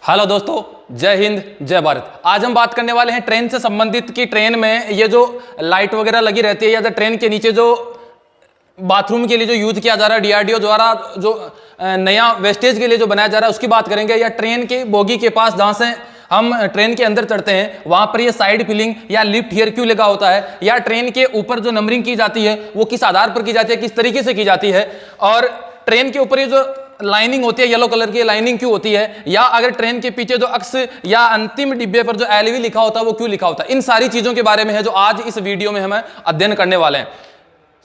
Hello दोस्तों, जय हिंद जय भारत। आज हम बात करने वाले हैं ट्रेन से संबंधित कि ट्रेन में ये जो लाइट वगैरह लगी रहती है या ट्रेन के नीचे जो बाथरूम के लिए जो यूज किया जा रहा है डीआरडीओ द्वारा जो नया वेस्टेज के लिए जो बनाया जा रहा है उसकी बात करेंगे, या ट्रेन के बोगी के पास जहां से हम ट्रेन के अंदर चढ़ते हैं वहां पर ये साइड फिलिंग या लिफ्ट हियर क्यों लगा होता है, या ट्रेन के ऊपर जो नंबरिंग की जाती है वो किस आधार पर की जाती है, किस तरीके से की जाती है, और ट्रेन के ऊपर ये जो लाइनिंग होती है येलो कलर की लाइनिंग क्यों होती है, या अगर ट्रेन के पीछे जो अक्स या अंतिम डिब्बे पर जो एलवी लिखा होता है वो क्यों लिखा होता है। इन सारी चीजों के बारे में है जो आज इस वीडियो में हम अध्ययन करने वाले हैं।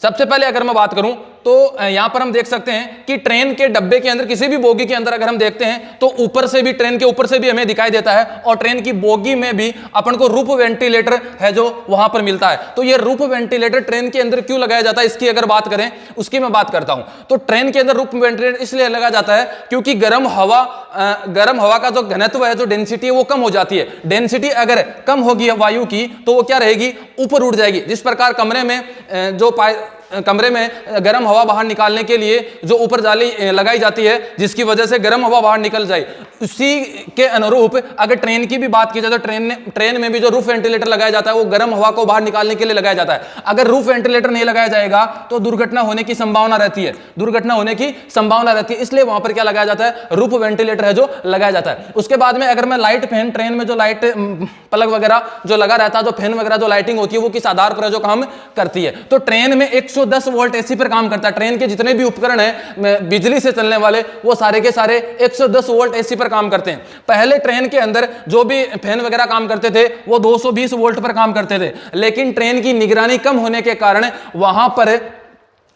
सबसे पहले अगर मैं बात करूं तो यहां पर हम देख सकते हैं कि ट्रेन के डब्बे के अंदर किसी भी बोगी के अंदर अगर हम देखते हैं तो ऊपर से भी ट्रेन के ऊपर से भी हमें दिखाई देता है, और ट्रेन की बोगी में भी अपन को रूफ वेंटिलेटर है जो वहां पर मिलता है। तो ये रूफ वेंटिलेटर ट्रेन के अंदर क्यों लगाया जाता है इसकी अगर बात करें उसकी मैं बात करता हूं। तो ट्रेन के अंदर रूफ वेंटिलेटर इसलिए लगाया जाता है क्योंकि गर्म हवा का जो घनत्व है, जो डेंसिटी है वो कम हो जाती है। डेंसिटी अगर कम होगी वायु की तो वो क्या रहेगी, ऊपर उड़ जाएगी। जिस प्रकार कमरे में गर्म हवा बाहर निकालने के लिए जो ऊपर जाली लगाई जाती है जिसकी वजह से गर्म हवा बाहर निकल जाए, उसी के अनुरूप अगर ट्रेन की भी बात की जाए तो ट्रेन में भी जो रूफ वेंटिलेटर लगाया जाता है वो गर्म हवा को बाहर निकालने के लिए लगाया जाता है। अगर रूफ वेंटिलेटर नहीं लगाया जाएगा तो दुर्घटना होने की संभावना रहती है, इसलिए वहां पर क्या लगाया जाता है, रूफ वेंटिलेटर है जो लगाया जाता है। उसके बाद में अगर मैं लाइट फैन, ट्रेन में जो लाइट प्लग वगैरह जो लगा रहता है, जो फैन वगैरह जो लाइटिंग होती है वो किस आधार पर जो काम करती है, तो ट्रेन में 110 वोल्ट एसी पर काम करता है। ट्रेन के जितने भी उपकरण हैं बिजली से चलने वाले वो सारे के सारे 110 वोल्ट एसी पर काम करते हैं। पहले ट्रेन के अंदर जो भी फैन वगैरह काम करते थे वो 220 वोल्ट पर काम करते थे, लेकिन ट्रेन की निगरानी कम होने के कारण वहां पर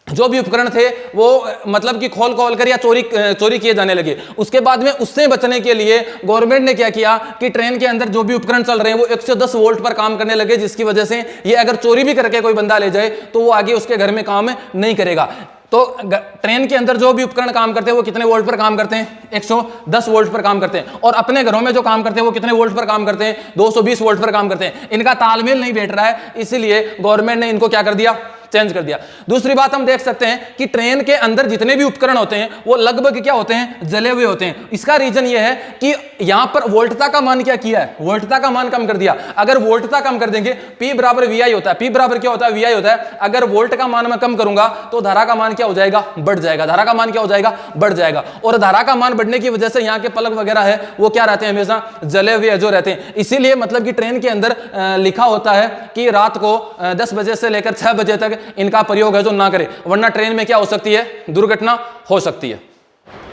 जो भी उपकरण थे वो मतलब कि खोल कर या चोरी किए जाने लगे। उसके बाद में उससे बचने के लिए गवर्नमेंट ने क्या किया कि ट्रेन के अंदर जो भी उपकरण चल रहे हैं वो 110 वोल्ट पर काम करने लगे, जिसकी वजह से ये अगर चोरी भी करके कोई बंदा ले जाए तो वो आगे उसके घर में काम नहीं करेगा। तो ट्रेन के अंदर जो भी उपकरण काम करते हैं वो कितने वोल्ट पर काम करते हैं, 110 वोल्ट पर काम करते हैं, और अपने घरों में जो काम करते हैं वो कितने वोल्ट पर काम करते हैं, 220 वोल्ट पर काम करते हैं। इनका तालमेल नहीं बैठ रहा है, इसीलिए गवर्नमेंट ने इनको क्या कर दिया, चेंज कर दिया। दूसरी बात हम देख सकते हैं कि ट्रेन के अंदर जितने भी उपकरण होते हैं वो लगभग क्या होते हैं, जले हुए होते हैं। इसका रीजन ये है कि यहां पर वोल्टता का मान क्या किया है, वोल्टता का मान कम कर दिया। अगर वोल्टता कम कर देंगे, P बराबर VI होता है, P बराबर क्या होता है, VI होता है। अगर वोल्ट का मान मैं कम करूंगा तो धारा का मान क्या हो जाएगा, बढ़ जाएगा। धारा का मान क्या हो जाएगा, बढ़ जाएगा, और धारा का मान बढ़ने की वजह से यहाँ के प्लग वगैरह है वो क्या रहते हैं, हमेशा जले हुए जो रहते हैं। इसीलिए मतलब कि ट्रेन के अंदर लिखा होता है कि रात को 10 बजे से लेकर 6 बजे तक इनका प्रयोग है जो ना करें, वरना ट्रेन में क्या हो सकती है, दुर्घटना हो सकती है।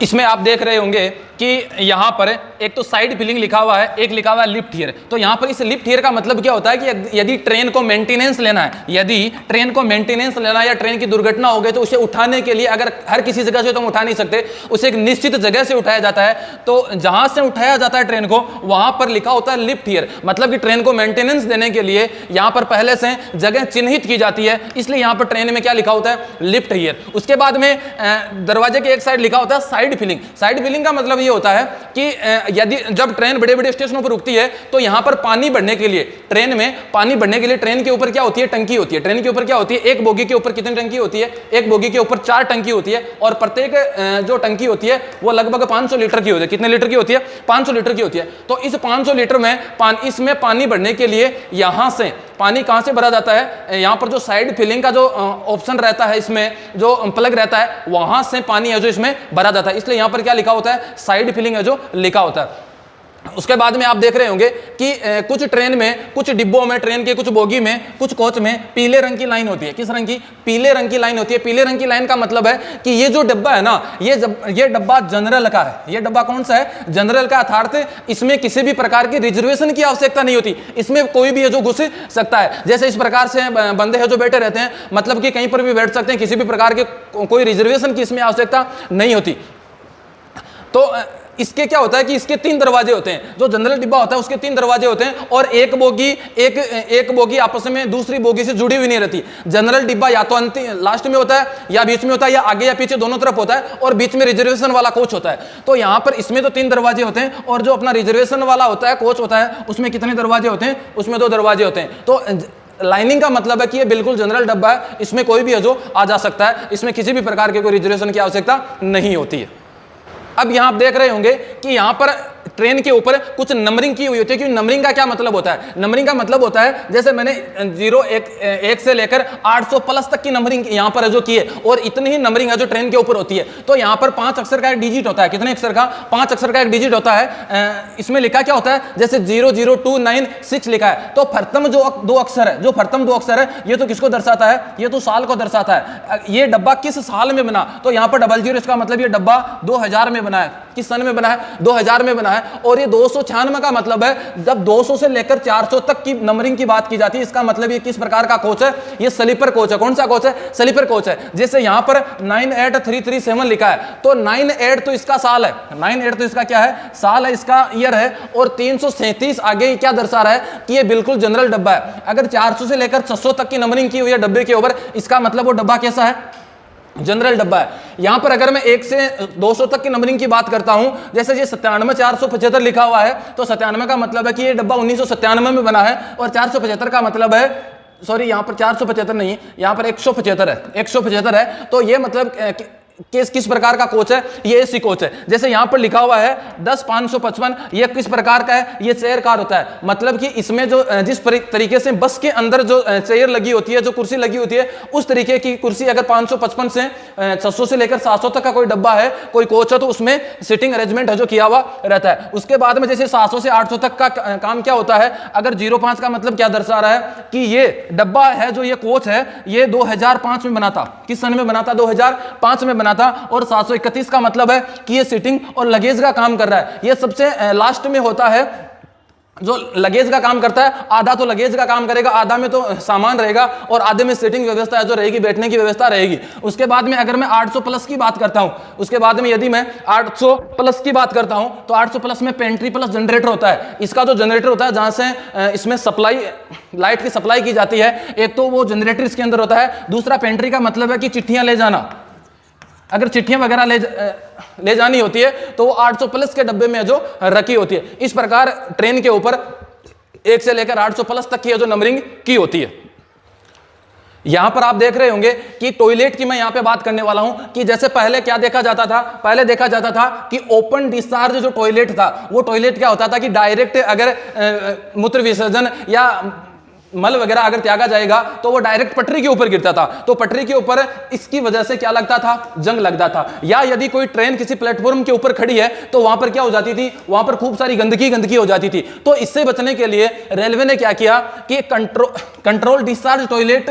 इसमें आप देख रहे होंगे कि यहां पर एक तो साइड फिलिंग लिखा हुआ है, एक लिखा हुआ है लिफ्ट हियर। तो यहां पर इस लिफ्ट हियर का मतलब क्या होता है कि यदि ट्रेन को मेंटेनेंस लेना है, या ट्रेन की दुर्घटना हो गई तो उसे उठाने के लिए अगर हर किसी जगह से तो हम उठा नहीं सकते, उसे एक निश्चित जगह से उठाया जाता है। तो जहां से उठाया जाता है ट्रेन को वहां पर लिखा होता है लिफ्ट हियर, मतलब कि ट्रेन को मेंटेनेंस देने के लिए यहां पर पहले से जगह चिन्हित की जाती है, इसलिए यहां पर ट्रेन में क्या लिखा होता है, लिफ्ट हियर। उसके बाद में दरवाजे के एक साइड लिखा होता है साइड फिलिंग। साइड फिलिंग का मतलब ये होता है कि यदि जब ट्रेन बड़े बड़े स्टेशनों पर रुकती है तो यहां पर पानी बढ़ने के लिए, ट्रेन में पानी बढ़ने के लिए ट्रेन के ऊपर क्या होती है, टंकी होती है। ट्रेन के ऊपर क्या होती है, एक बोगी के ऊपर कितनी टंकी होती है, एक बोगी के ऊपर 4 टंकी होती है, और प्रत्येक जो टंकी होती है वो लगभग 500 लीटर की होती है। कितने लीटर की होती है, 500 लीटर की होती है। तो इस 500 लीटर में इसमें पानी बढ़ने के लिए यहां से पानी कहां से भरा जाता है, यहां पर जो साइड फिलिंग का जो ऑप्शन रहता है, इसमें जो प्लग रहता है वहां से पानी है जो इसमें भरा जाता है, इसलिए यहां पर क्या लिखा होता है, साइड फिलिंग है जो लिखा होता है। उसके बाद में आप देख रहे होंगे कि कुछ ट्रेन में, कुछ डिब्बों में, ट्रेन के कुछ बोगी में, कुछ कोच में पीले रंग की लाइन होती है। किस रंग की, पीले रंग की लाइन होती है। पीले रंग की लाइन का मतलब है कि ये जो डब्बा है ना, ये डब्बा जनरल का है। ये डब्बा कौन सा है, जनरल का, अर्थात इसमें किसी भी प्रकार की रिजर्वेशन की आवश्यकता नहीं होती। इसमें कोई भी है जो घुस सकता है। जैसे इस प्रकार से बंदे हैं जो बैठे रहते हैं, मतलब कि कहीं पर भी बैठ सकते हैं, किसी भी प्रकार के कोई रिजर्वेशन की इसमें आवश्यकता नहीं होती। तो इसके क्या होता है कि इसके 3 दरवाजे होते हैं। जो जनरल डिब्बा होता है उसके 3 दरवाजे होते हैं, और एक बोगी आपस में दूसरी बोगी से जुड़ी हुई नहीं रहती। जनरल डिब्बा या तो अंतिम लास्ट में होता है, या बीच में होता है, या आगे या पीछे दोनों तरफ होता है, और बीच में रिजर्वेशन वाला कोच होता है। तो यहां पर इसमें तो 3 दरवाजे होते हैं, और जो अपना रिजर्वेशन वाला होता है, कोच होता है, उसमें कितने दरवाजे होते हैं, उसमें 2 दरवाजे होते हैं। तो लाइनिंग का मतलब है कि ये बिल्कुल जनरल डब्बा है, इसमें कोई भी है जो आ जा सकता है, इसमें किसी भी प्रकार के कोई रिजर्वेशन की आवश्यकता नहीं होती है। अब यहां आप देख रहे होंगे कि यहां पर ट्रेन के ऊपर कुछ नंबरिंग की हुई होती है। क्योंकि नंबरिंग का क्या मतलब होता है? नंबरिंग का मतलब होता है जैसे मैंने 1 से लेकर 800 प्लस तक की नंबरिंग यहां पर जो की है, और इतनी ही नंबरिंग है जो ट्रेन के ऊपर होती है। तो यहां पर 5 अक्षर का एक डिजिट होता है। कितने अक्षर का? 5 अक्षर का एक डिजिट होता है। इसमें लिखा क्या होता है? जैसे 00296 लिखा है, तो प्रथम जो 2 अक्षर है, जो प्रथम 2 अक्षर है, ये तो किसको दर्शाता है? ये तो साल को दर्शाता है। ये डब्बा किस साल में बना? तो यहां पर 00, इसका मतलब ये डब्बा 2000 में बना है। किस सन में बना है? 2000 में बना है। और ये 296 का मतलब है जब 200 से लेकर 400 तक की नंबरिंग की बात की जाती है, इसका मतलब ये किस प्रकार का कोच है? ये स्लीपर कोच है। कौन सा कोच है? स्लीपर कोच है। जैसे यहां पर 98337 लिखा है, तो 98 तो इसका साल है, 98 तो इसका क्या है? साल है, इसका ईयर है। और 337 आगे क्या दर्शा रहा है? कि ये बिल्कुल जनरल डब्बा है। अगर 400 से लेकर 600 तक की नंबरिंग की हुई है डब्बे के ऊपर, इसका मतलब वो डब्बा कैसा है? जनरल डब्बा है। यहां पर अगर मैं 1 से 200 तक की नंबरिंग की बात करता हूं, जैसे ये 97475 लिखा हुआ है, तो 97 का मतलब है कि ये डब्बा 1997 में बना है। और 475 का मतलब है, सॉरी यहां पर 475 नहीं, यहां पर 175 है, 175 है। तो ये मतलब किस प्रकार का कोच है? ये एसी कोच है। जैसे यहां पर लिखा हुआ है 10555, ये किस प्रकार का है? ये चेयर कार होता है। मतलब कि इसमें जो जिस तरीके से बस के अंदर जो चेयर लगी होती है, जो कुर्सी लगी होती है, उस तरीके की कुर्सी अगर 555 से 600 से लेकर 700 तक का कोई डब्बा है, कोई कोच है, तो उसमें सिटिंग अरेंजमेंट है जो किया हुआ रहता है। उसके बाद में जैसे 700 से 800 तक का काम क्या होता है? अगर 05 का मतलब क्या दर्शा रहा है? कि ये डब्बा है, जो ये कोच है, ये 2005 में बना था। किस सन में बना था? 2005 में बना था। और 731 का मतलब है कि ये सीटिंग और लगेज का काम कर रहा है। ये सबसे लास्ट में होता है जो लगेज का काम करता है। आधा तो लगेज का काम करेगा, आधा में तो सामान रहेगा, और आधे में सीटिंग व्यवस्था है जो रहेगी, बैठने की व्यवस्था रहेगी। उसके बाद में अगर मैं 800 प्लस की बात करता हूं, उसके बाद में यदि मैं 800 प्लस की बात करता हूं, तो 800 प्लस में पेंट्री प्लस जनरेटर होता है। इसका जो जनरेटर होता है, जहां से इसमें सप्लाई, लाइट की सप्लाई की जाती है, एक तो वो जनरेटर इसके अंदर होता है। दूसरा पेंट्री का मतलब है कि चिट्ठियां ले जाना, अगर चिट्ठियां वगैरह ले जानी होती है, तो वो 800 प्लस के डब्बे में जो रखी होती है। इस प्रकार ट्रेन के ऊपर 1 से लेकर 800 प्लस तक की जो नंबरिंग की होती है। यहां पर आप देख रहे होंगे कि टॉयलेट की मैं यहां पे बात करने वाला हूं, कि जैसे पहले क्या देखा जाता था? पहले देखा जाता था कि ओपन डिस्चार्ज जो टॉयलेट था, वो टॉयलेट क्या होता था कि डायरेक्ट अगर मूत्र विसर्जन या मल वगैरह अगर त्यागा जाएगा, तो वो डायरेक्ट पटरी के ऊपर गिरता था। तो पटरी के ऊपर इसकी वजह से क्या लगता था? जंग लगता था। या यदि कोई ट्रेन किसी प्लेटफॉर्म के ऊपर खड़ी है, तो वहां पर क्या हो जाती थी? वहां पर खूब सारी गंदगी हो जाती थी। तो इससे बचने के लिए रेलवे ने क्या किया कि कंट्रोल डिस्चार्ज टॉयलेट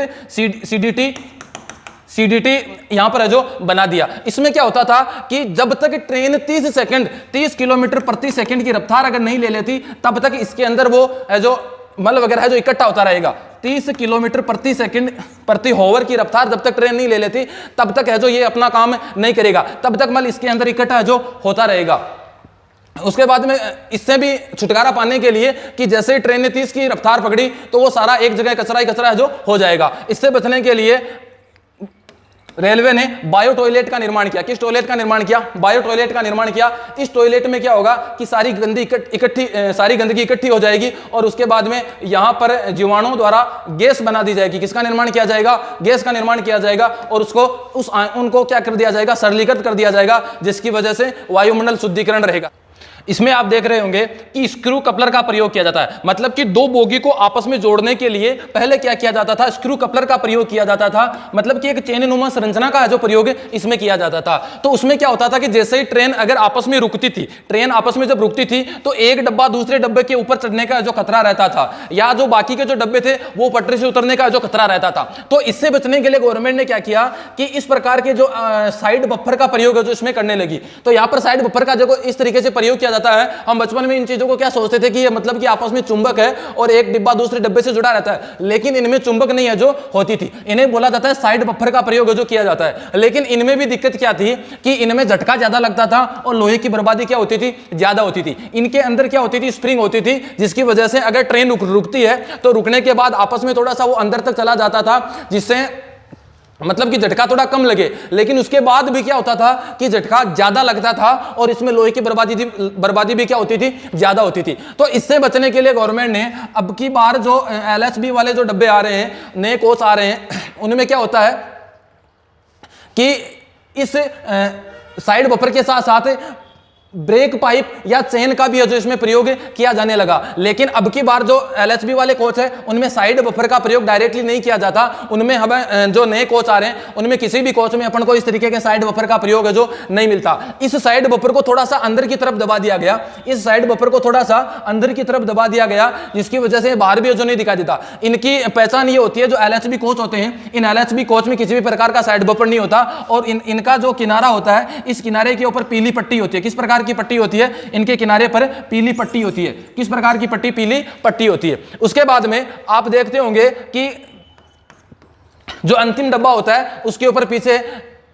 सीडीटी यहां पर है जो बना दिया। इसमें क्या होता था कि जब तक ट्रेन 30 किलोमीटर प्रति सेकंड की रफ्तार अगर नहीं ले लेती, तब तक इसके अंदर वो है जो मल वगैरह है जो इकट्ठा होता रहेगा। 30 किलोमीटर प्रति सेकंड प्रति होवर की रफ्तार जब तक ट्रेन नहीं ले लेती, तब तक है जो ये अपना काम नहीं करेगा, तब तक मल इसके अंदर इकट्ठा है जो होता रहेगा। उसके बाद में इससे भी छुटकारा पाने के लिए कि जैसे ही ट्रेन ने 30 की रफ्तार पकड़ी, तो वो सारा एक जगह कचरा ही कचरा है जो हो जाएगा। इससे बचने के लिए रेलवे ने बायो टॉयलेट का निर्माण किया। किस टॉयलेट का निर्माण किया? बायो टॉयलेट का निर्माण किया। इस टॉयलेट में क्या होगा कि सारी गंदगी इकट्ठी हो जाएगी, और उसके बाद में यहां पर जीवाणुओं द्वारा गैस बना दी जाएगी। किसका निर्माण किया जाएगा? गैस का निर्माण किया जाएगा, और उनको क्या कर दिया जाएगा? सरलीकृत कर दिया जाएगा, जिसकी वजह से वायुमंडल शुद्धिकरण रहेगा। इसमें आप देख रहे होंगे कि स्क्रू कपलर का प्रयोग किया जाता है। मतलब कि दो बोगी को आपस में जोड़ने के लिए पहले क्या किया जाता था? स्क्रू कपलर का प्रयोग किया जाता था। मतलब कि एक चेननुमा संरचना का जो प्रयोग इसमें किया जाता था। तो उसमें क्या होता था कि जैसे ही ट्रेन अगर आपस में रुकती थी, ट्रेन आपस में जब रुकती थी, तो एक डब्बा दूसरे डब्बे के ऊपर चढ़ने का जो खतरा रहता था, या जो बाकी के जो डब्बे थे वो पटरी से उतरने का जो खतरा रहता था। तो इससे बचने के लिए गवर्नमेंट ने क्या किया कि इस प्रकार के जो साइड बफर का प्रयोग है जो इसमें करने लगी। तो यहां पर साइड बफर का जो इस तरीके से प्रयोग किया जाता है। हम बचपन में इन चीजों को क्या सोचते थे कि ये मतलब कि आपस में चुंबक है और एक डिब्बा दूसरे डब्बे से जुड़ा रहता है, लेकिन इनमें चुंबक नहीं है जो होती थी। इन्हें बोला जाता है साइड बफर का प्रयोग जो किया जाता है। लेकिन इनमें भी दिक्कत क्या थी कि इनमें झटका ज्यादा लगता था और लोहे की बर्बादी क्या होती थी? ज्यादा होती थी। इनके अंदर क्या होती थी? स्प्रिंग होती थी, जिसकी वजह से अगर ट्रेन रुकती है तो रुकने के बाद आपस में थोड़ा सा वो अंदर तक चला जाता था, जिससे मतलब कि झटका थोड़ा कम लगे। लेकिन उसके बाद भी क्या होता था कि झटका ज्यादा लगता था, और इसमें लोहे की बर्बादी भी क्या होती थी? ज्यादा होती थी। तो इससे बचने के लिए गवर्नमेंट ने अब की बार जो LHB वाले जो डब्बे आ रहे हैं, नए कोच आ रहे हैं, उनमें क्या होता है कि इस साइड बफर के साथ साथ ब्रेक पाइप या चेन का भी है जो इसमें प्रयोग किया जाने लगा। लेकिन अब की बार जो एलएचबी वाले कोच है उनमें साइड बफर का प्रयोग डायरेक्टली नहीं किया जाता। उनमें हमें जो नए कोच आ रहे हैं उनमें किसी भी कोच में अपन को इस तरीके के साइड बफर का प्रयोग है जो नहीं मिलता। इस साइड बफर को थोड़ा सा अंदर की तरफ दबा दिया गया, इस साइड बफर को थोड़ा सा अंदर की तरफ दबा दिया गया, जिसकी वजह से बाहर भी जो नहीं दिखाई देता। इनकी पहचान ये होती है, जो एलएचबी कोच होते हैं इन एलएचबी कोच में किसी भी प्रकार का साइड बफर नहीं होता और इनका जो किनारा होता है इस किनारे के ऊपर पीली पट्टी होती है। किस प्रकार की पट्टी होती है? इनके किनारे पर पीली पट्टी होती है। किस प्रकार की पट्टी? पीली पट्टी होती है। उसके बाद में आप देखते होंगे कि जो अंतिम डब्बा होता है उसके ऊपर पीछे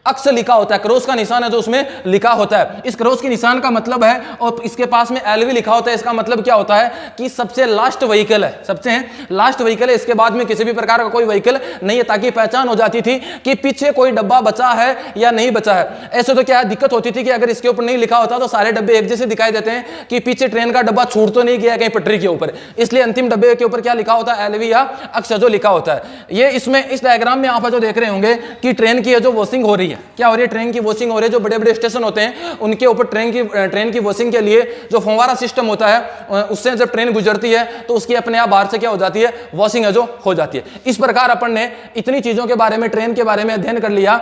अक्स लिखा होता है, क्रॉस का निशान है जो उसमें लिखा होता है। इस क्रॉस के निशान का मतलब है, और इसके पास में एलवी लिखा होता है, इसका मतलब क्या होता है कि सबसे लास्ट व्हीकल है, सबसे लास्ट व्हीकल है, इसके बाद में किसी भी प्रकार का कोई व्हीकल नहीं है, ताकि पहचान हो जाती थी कि पीछे कोई डब्बा बचा है या नहीं बचा है। ऐसे तो क्या दिक्कत होती थी कि अगर इसके ऊपर नहीं लिखा होता तो सारे डब्बे एक जैसे दिखाई देते हैं कि पीछे ट्रेन का डब्बा छूट तो नहीं गया कहीं पटरी के ऊपर, इसलिए अंतिम डब्बे के ऊपर क्या लिखा होता है? एलवी या अक्स जो लिखा होता है। ये इसमें इस डायग्राम में आप जो देख रहे होंगे कि ट्रेन की जो वॉशिंग हो रही है, क्या हो रही है? ट्रेन की वॉशिंग हो रही है। जो बड़े बड़े स्टेशन होते हैं उनके ऊपर ट्रेन की वॉशिंग के लिए जो फंवारा सिस्टम होता है उससे जब ट्रेन गुजरती है तो उसकी अपने आप बाहर से क्या हो जाती है? वॉशिंग है जो हो जाती है। इस प्रकार अपन ने इतनी चीजों के बारे में, ट्रेन के बारे में अध्ययन कर लिया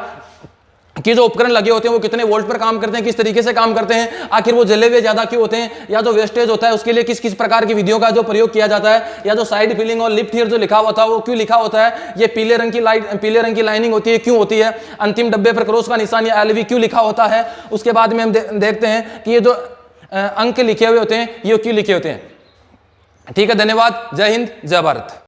कि जो उपकरण लगे होते हैं वो कितने वोल्ट पर काम करते हैं, किस तरीके से काम करते हैं, आखिर वो जले हुए ज्यादा क्यों होते हैं, या जो वेस्टेज होता है उसके लिए किस किस प्रकार की विधियों का जो प्रयोग किया जाता है, या जो साइड फिलिंग और लिफ्ट हियर जो लिखा हुआ था वो क्यों लिखा होता है, ये पीले रंग की लाइनिंग होती है क्यों होती है, अंतिम डब्बे पर क्रॉस का निशान या एलवी क्यों लिखा होता है। उसके बाद में हम देखते हैं कि ये जो अंक लिखे हुए होते हैं ये क्यों लिखे होते हैं। ठीक है, धन्यवाद। जय हिंद, जय भारत।